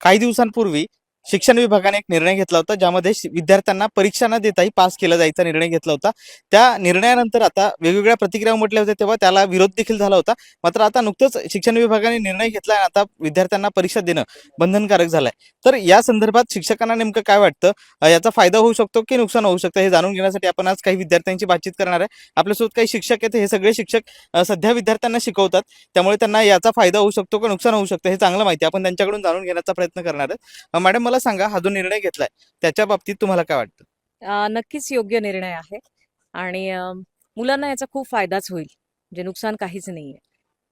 काही दिवसांपूर्वी शिक्षण विभागाने एक निर्णय घेतला होता, ज्यामध्ये विद्यार्थ्यांना परीक्षा न देताही पास केलं जायचा निर्णय घेतला होता. त्या निर्णयानंतर आता वेगवेगळ्या प्रतिक्रिया उमटल्या होत्या, तेव्हा त्याला विरोध देखील झाला होता. मात्र आता नुकतंच शिक्षण विभागाने निर्णय घेतला आणि आता विद्यार्थ्यांना परीक्षा देणं बंधनकारक झालंय. तर या संदर्भात शिक्षकांना नेमकं काय वाटतं, याचा फायदा होऊ शकतो की नुकसान होऊ शकतं, हे जाणून घेण्यासाठी आपण आज काही विद्यार्थ्यांची बातचीत करणार आहे. आपल्यासोबत काही शिक्षक आहेत. हे सगळे शिक्षक सध्या विद्यार्थ्यांना शिकवतात, त्यामुळे त्यांना याचा फायदा होऊ शकतो का नुकसान होऊ शकतं हे चांगलं माहिती आपण त्यांच्याकडून जाणून घेण्याचा प्रयत्न करणार आहेत. मॅडम, मला सांगा, हा जो निर्णय घेतलाय त्याच्या बाबतीत तुम्हाला काय वाटतं? नक्कीच योग्य निर्णय आहे आणि मुलांना याचा खूप फायदाच होईल, म्हणजे नुकसान काहीच नाहीये.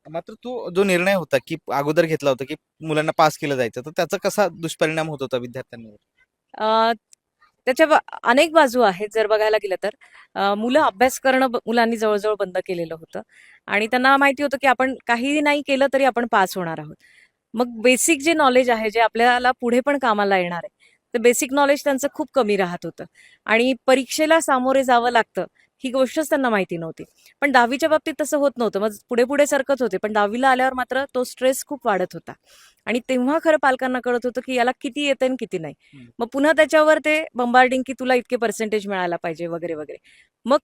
मात्र तो जो निर्णय होता की अगोदर घेतला होता की मुलांना पास केलं जायचं, तर त्याचा कसा दुष्परिणाम होत होता विद्यार्थ्यांवर? अ, अनेक बाजू आहेत जर बघायला गेलं तर. मुलं अभ्यास करणं मुलांनी जवळजवळ बंद केलेलं होतं आणि त्यांना माहिती होतं की आपण काही नाही केलं तरी आपण पास होणार आहोत. मग बेसिक जे नॉलेज आहे, जे आपल्याला पुढे पण कामाला येणार आहे, ते बेसिक नॉलेज त्यांचं खूप कमी राहत होतं आणि परीक्षेला सामोरे जावं लागतं ही गोष्टच त्यांना माहिती नव्हती. पण 10वीच्या बाबतीत तसं होत नव्हतं. मग पुढे पुढे सरकत होते, पण 10वीला आल्यावर मात्र तो स्ट्रेस खूप वाढत होता आणि तेव्हा खरं पालकांना कळत होतं की याला किती येतं आणि किती नाही. मग पुन्हा त्याच्यावर ते बंबार्डिंग की तुला इतके पर्सेंटेज मिळायला पाहिजे वगैरे वगैरे. मग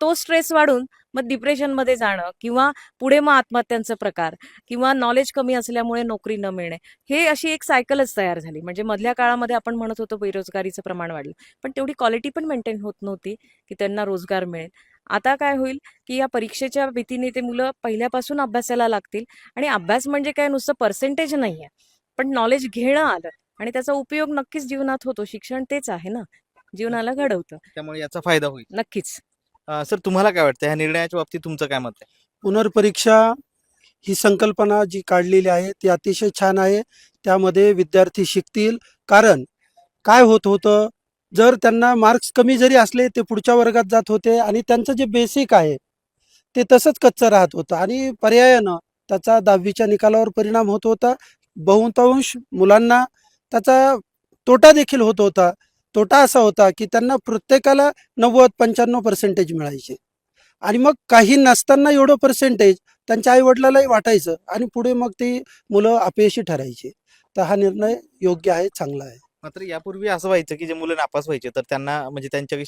तो स्ट्रेस वाढून मग डिप्रेशनमध्ये जाणं किंवा पुढे मग आत्महत्यांचा प्रकार किंवा नॉलेज कमी असल्यामुळे नोकरी न मिळणे, हे अशी एक सायकलच तयार झाली. म्हणजे मधल्या काळामध्ये आपण म्हणत होतो बेरोजगारीचं प्रमाण वाढलं, पण तेवढी क्वालिटी पण मेंटेन होत नव्हती की त्यांना रोजगार मिळेल. आता काय होईल की या परीक्षेच्या भीतीने ते मुलं पहिल्यापासून अभ्यासाला लागतील आणि अभ्यास म्हणजे काय नुसतं पर्सेंटेज नाहीये, पण नॉलेज घेणं आलं आणि त्याचा उपयोग नक्कीच जीवनात होतो. शिक्षण तेच आहे ना, जीवनाला घडवतं. त्यामुळे याचा फायदा होईल. नक्कीच. सर, तुम्हाला काय वाटतं ह्या निर्णयाच्या बाबतीत तुमचं काय मत आहे? पुनर्परीक्षा ही संकल्पना जी काढलेली आहे ती अतिशय छान आहे. त्यामध्ये विद्यार्थी शिकतील. कारण काय होत होतं, जर त्यांना मार्क्स कमी जरी असले ते पुढच्या वर्गात जात होते आणि त्यांचं जे बेसिक आहे ते तसंच कच्चं राहत होतं आणि पर्यायानं त्याचा 10वीच्या निकालावर परिणाम होत होता. बहुतांश मुलांना त्याचा तोटा देखील होत होता. तोटा असा होता की त्यांना प्रत्येकाला 90-95% मिळायचे आणि मग काही नसताना एवढं पर्सेंटेज त्यांच्या आईवडिलालाही वाटायचं आणि पुढे मग ती मुलं अपयशी ठरायची. तर हा निर्णय योग्य आहे, चांगला आहे. मात्र यापूर्वी असं व्हायचं की जे मुलं नापास व्हायचे, तर त्यांना म्हणजे त्यांच्या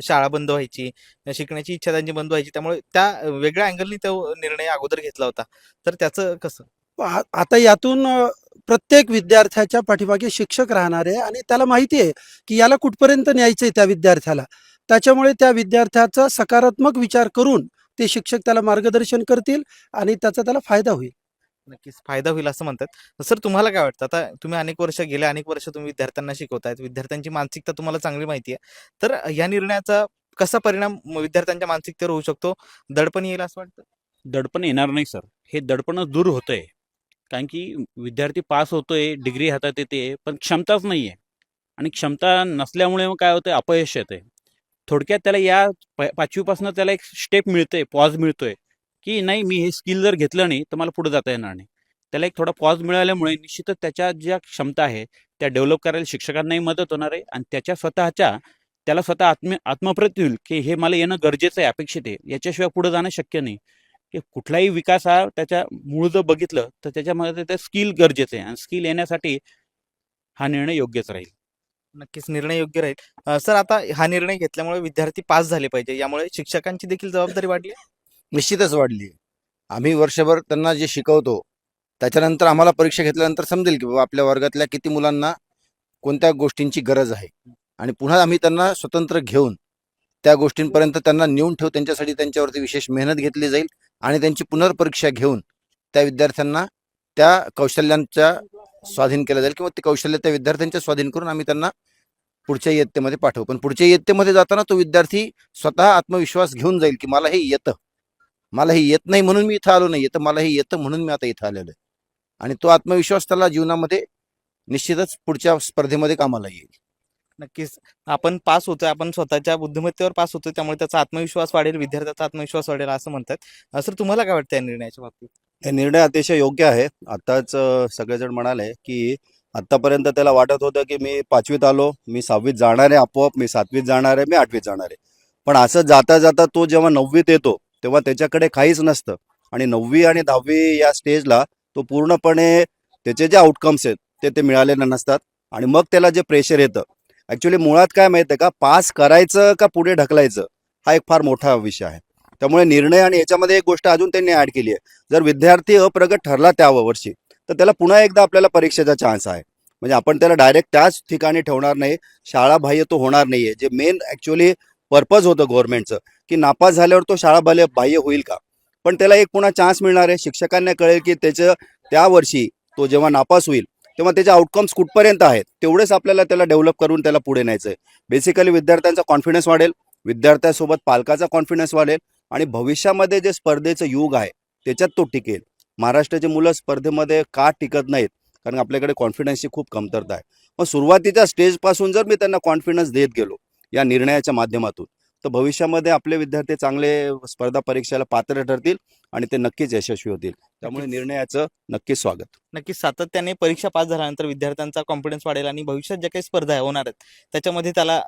शाळा बंद व्हायची, शिकण्याची इच्छा त्यांची बंद व्हायची. त्यामुळे त्या वेगळ्या अँगलनी तो निर्णय अगोदर घेतला होता. तर त्याचं कसं? आता यातून प्रत्येक विद्यार्थ्याच्या पाठीमागे शिक्षक राहणार आहे आणि त्याला माहिती आहे की याला कुठपर्यंत न्यायचं आहे त्या विद्यार्थ्याला. त्याच्यामुळे त्या विद्यार्थ्याचा सकारात्मक विचार करून ते शिक्षक त्याला मार्गदर्शन करतील आणि त्याचा त्याला फायदा होईल. नक्कीच फायदा होईल असं म्हणतात. सर, तुम्हाला काय वाटतं? आता तुम्ही अनेक वर्ष तुम्ही विद्यार्थ्यांना शिकवतायत, विद्यार्थ्यांची मानसिकता तुम्हाला चांगली माहिती आहे. तर या निर्णयाचा कसा परिणाम विद्यार्थ्यांच्या मानसिकतेवर होऊ शकतो? दडपण येईल असं वाटतं? दडपण येणार नाही सर. हे दडपणच दूर होतंय. कारण की विद्यार्थी पास होतोय, डिग्री हातात येते, पण क्षमताच नाही आहे आणि क्षमता नसल्यामुळे मग काय होतंय, अपयश येतंय. थोडक्यात त्याला या 5वीपासून त्याला एक स्टेप मिळते, पॉज मिळतोय, की नाही मी हे स्किल जर घेतलं नाही तर मला पुढे जाता येणार नाही. त्याला एक थोडा पॉज मिळाल्यामुळे निश्चितच त्याच्या ज्या क्षमता आहे त्या डेव्हलप करायला शिक्षकांनाही मदत होणार आहे आणि त्याच्या त्याला स्वतः आत्मप्रत होईल की हे मला येणं गरजेचं आहे, अपेक्षित आहे. याच्याशिवाय पुढे जाणं शक्य नाही. की कुठलाही विकास हा त्याच्या मूळ जर बघितलं तर त्याच्यामध्ये ते स्किल गरजेचं आहे आणि स्किल येण्यासाठी हा निर्णय योग्यच राहील. नक्कीच निर्णय योग्य राहील. सर, आता हा निर्णय घेतल्यामुळे विद्यार्थी पास झाले पाहिजे, यामुळे शिक्षकांची देखील जबाबदारी वाढली. निश्चितच वाढली. आम्ही वर्षभर त्यांना जे शिकवतो, त्याच्यानंतर आम्हाला परीक्षा घेतल्यानंतर समजेल की बाबा आपल्या वर्गातल्या किती मुलांना कोणत्या गोष्टींची गरज आहे आणि पुन्हा आम्ही त्यांना स्वतंत्र घेऊन त्या गोष्टींपर्यंत त्यांना नेऊन ठेवू. त्यांच्यासाठी त्यांच्यावरती विशेष मेहनत घेतली जाईल आणि त्यांची पुनर्परीक्षा घेऊन त्या विद्यार्थ्यांना त्या कौशल्यांच्या स्वाधीन केलं जाईल किंवा ते कौशल्य त्या विद्यार्थ्यांच्या स्वाधीन करून आम्ही त्यांना पुढच्या इयत्तेमध्ये पाठवू. पण पुढच्या इयत्तेमध्ये जाताना तो विद्यार्थी स्वतः आत्मविश्वास घेऊन जाईल की मला हे येतं, मला हे येत नाही म्हणून मी इथं आलो नाही, तर मला हे येतं म्हणून मी आता इथं आलेलो आहे. आणि तो आत्मविश्वास त्याला जीवनामध्ये निश्चितच पुढच्या स्पर्धेमध्ये कामाला येईल. नक्कीच आपण पास होतोय, आपण स्वतःच्या बुद्धिमत्तेवर पास होतोय, त्यामुळे त्याचा आत्मविश्वास वाढेल, विद्यार्थ्याचा आत्मविश्वास वाढेल असं म्हणतात. सर, तुम्हाला काय वाटतं या निर्णयाच्या बाबतीत? हे निर्णय अतिशय योग्य आहे. आताच सगळेजण म्हणाले की आतापर्यंत त्याला वाटत होतं की मी 5वीत आलो, मी 6वीत जाणार आहे, आपोआप मी 7वीत जाणार आहे, मी 8वीत जाणार आहे. पण असं जाता जाता तो जेव्हा 9वीत येतो तेव्हा त्याच्याकडे काहीच नसतं आणि 9वी आणि 10वी या स्टेजला तो पूर्णपणे त्याचे जे आउटकम्स आहेत ते मिळालेले नसतात आणि मग त्याला जे प्रेशर येतं ॲक्च्युली मुळात काय माहिती आहे का, पास करायचं का पुढे ढकलायचं हा एक फार मोठा विषय आहे. त्यामुळे निर्णय आणि याच्यामध्ये एक गोष्ट अजून त्यांनी ॲड केली आहे, जर विद्यार्थी अप्रगत ठरला त्या वर्षी तर त्याला पुन्हा एकदा आपल्याला परीक्षेचा चान्स आहे. म्हणजे आपण त्याला डायरेक्ट त्याच ठिकाणी ठेवणार नाही, शाळाबाह्य तो होणार नाही आहे. जे मेन ॲक्च्युली पर्पज होतं गव्हर्नमेंटचं की नापास झाल्यावर तो बाह्य होईल का, पण त्याला एक पुन्हा चान्स मिळणार आहे. शिक्षकांना कळेल की त्याचं त्या वर्षी तो जेव्हा नापास होईल तेव्हा त्याचे आउटकम्स कुठपर्यंत आहेत, तेवढेच आपल्याला त्याला डेव्हलप करून त्याला पुढे न्यायचं आहे. बेसिकली विद्यार्थ्यांचा कॉन्फिडन्स वाढेल, विद्यार्थ्यासोबत पालकाचा कॉन्फिडन्स वाढेल आणि भविष्यामध्ये जे स्पर्धेचं युग आहे त्याच्यात तो टिकेल. महाराष्ट्राची मुलं स्पर्धेमध्ये का टिकत नाहीत, कारण आपल्याकडे कॉन्फिडन्सची खूप कमतरता आहे. मग सुरुवातीच्या स्टेजपासून जर मी त्यांना कॉन्फिडन्स देत गेलो या निर्णयाच्या माध्यमातून, तर भविष्यामध्ये आपले विद्यार्थी चांगले स्पर्धा परीक्षेला पात्र ठरतील आणि ते नक्कीच यशस्वी होतील. त्यामुळे नक्कीच. निर्णयाचं नक्कीच स्वागत. नक्कीच सातत्याने परीक्षा पास झाल्यानंतर विद्यार्थ्यांचा कॉन्फिडन्स वाढेल आणि भविष्यात ज्या काही स्पर्धा होणार आहेत त्याच्यामध्ये त्याला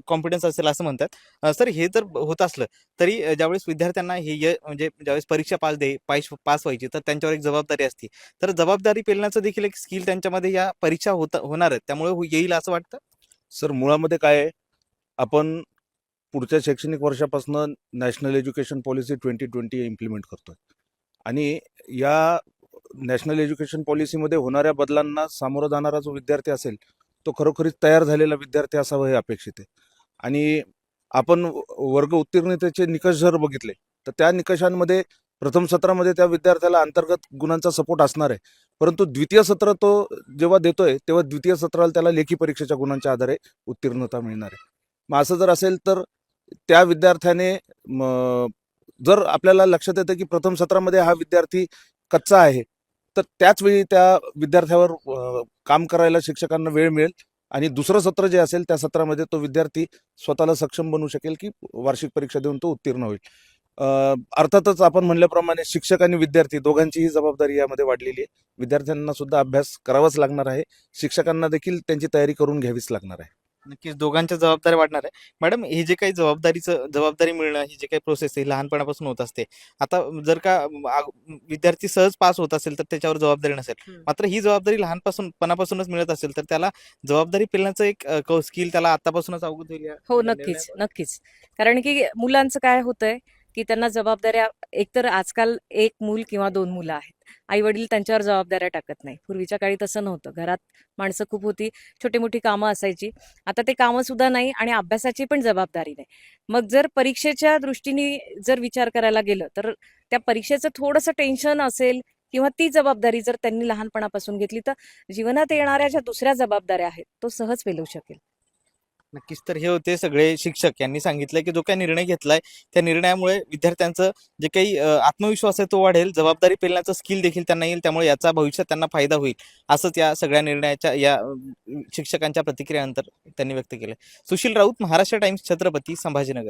कॉन्फिडन्स असेल असं म्हणतात. सर हे जर होत असलं तरी ज्यावेळेस विद्यार्थ्यांना म्हणजे ज्यावेळेस परीक्षा पास व्हायची तर त्यांच्यावर एक जबाबदारी असते. तर जबाबदारी पेलण्याचं देखील एक स्किल त्यांच्यामध्ये या परीक्षा होणार आहेत त्यामुळे येईल असं वाटतं. सर मुळामध्ये काय आहे, आपण पुढच्या शैक्षणिक वर्षापासून नॅशनल एज्युकेशन पॉलिसी 2020 इम्प्लिमेंट करतोय आणि या नॅशनल एज्युकेशन पॉलिसीमध्ये होणाऱ्या बदलांना सामोरं जाणारा जो विद्यार्थी असेल तो खरोखरीच तयार झालेला विद्यार्थी असावा हे अपेक्षित आहे. आणि आपण वर्ग उत्तीर्णतेचे निकष जर बघितले तर त्या निकषांमध्ये प्रथम सत्रामध्ये त्या विद्यार्थ्याला अंतर्गत गुणांचा सपोर्ट असणार आहे, परंतु द्वितीय सत्र तो जेव्हा देतोय तेव्हा द्वितीय सत्राला त्याला लेखी परीक्षेच्या गुणांच्या आधारे उत्तीर्णता मिळणार आहे. मग असं जर असेल तर त्या विद्यार्थ्याने जर आपल्याला लक्षात येतं की प्रथम सत्रामध्ये हा विद्यार्थी कच्चा आहे तर त्याच वेळी त्या विद्यार्थ्यावर काम करायला शिक्षकांना वेळ मिळेल आणि दुसरं सत्र जे असेल त्या सत्रामध्ये तो विद्यार्थी स्वतःला सक्षम बनवू शकेल की वार्षिक परीक्षा देऊन तो उत्तीर्ण होईल. अर्थातच आपण म्हणल्याप्रमाणे शिक्षक आणि विद्यार्थी दोघांचीही जबाबदारी यामध्ये वाढलेली आहे. विद्यार्थ्यांना सुद्धा अभ्यास करावाच लागणार आहे, शिक्षकांना देखील त्यांची तयारी करून घ्यावीच लागणार आहे. नक्कीच दोघांच्या जबाबदारी वाढणार आहे. मॅडम हे जे काही जबाबदारी मिळणं ही जी काही प्रोसेस आहे लहानपणापासून होत असते. आता जर का विद्यार्थी सहज पास होत असेल तर त्याच्यावर जबाबदारी नसेल, मात्र ही जबाबदारी लहानपणापासूनच मिळत असेल तर त्याला जबाबदारी पेलण्याचं एक स्किल त्याला आतापासूनच अवगत होईल. हो, नक्कीच नक्कीच. कारण की मुलांचं काय होतंय की त्यांना जबाबदाऱ्या, एकतर आजकाल एक मूल किंवा 2 मुलं आहेत, आई वडील त्यांच्यावर जबाबदाऱ्या टाकत नाही. पूर्वीच्या काळी तसं नव्हतं, घरात माणसं खूप होती, छोटी मोठी कामं असायची. आता ते कामं सुद्धा नाही आणि अभ्यासाची पण जबाबदारी नाही. मग जर परीक्षेच्या दृष्टीने जर विचार करायला गेलं तर त्या परीक्षेचं थोडंसं टेन्शन असेल किंवा ती जबाबदारी जर त्यांनी लहानपणापासून घेतली तर जीवनात येणाऱ्या ज्या दुसऱ्या जबाबदाऱ्या आहेत तो सहज पेलू शकेल. नक्कीच. तर हे होते सगळे शिक्षक यांनी सांगितलं की जो काही निर्णय घेतलाय त्या निर्णयामुळे विद्यार्थ्यांचं जे काही आत्मविश्वास आहे तो वाढेल, जबाबदारी पेलण्याचं स्किल देखील त्यांना येईल, त्यामुळे याचा भविष्यात त्यांना फायदा होईल असंच या सगळ्या निर्णयाच्या या शिक्षकांच्या प्रतिक्रियानंतर त्यांनी व्यक्त केलं. सुशील राऊत, महाराष्ट्र टाइम्स, छत्रपती संभाजीनगर.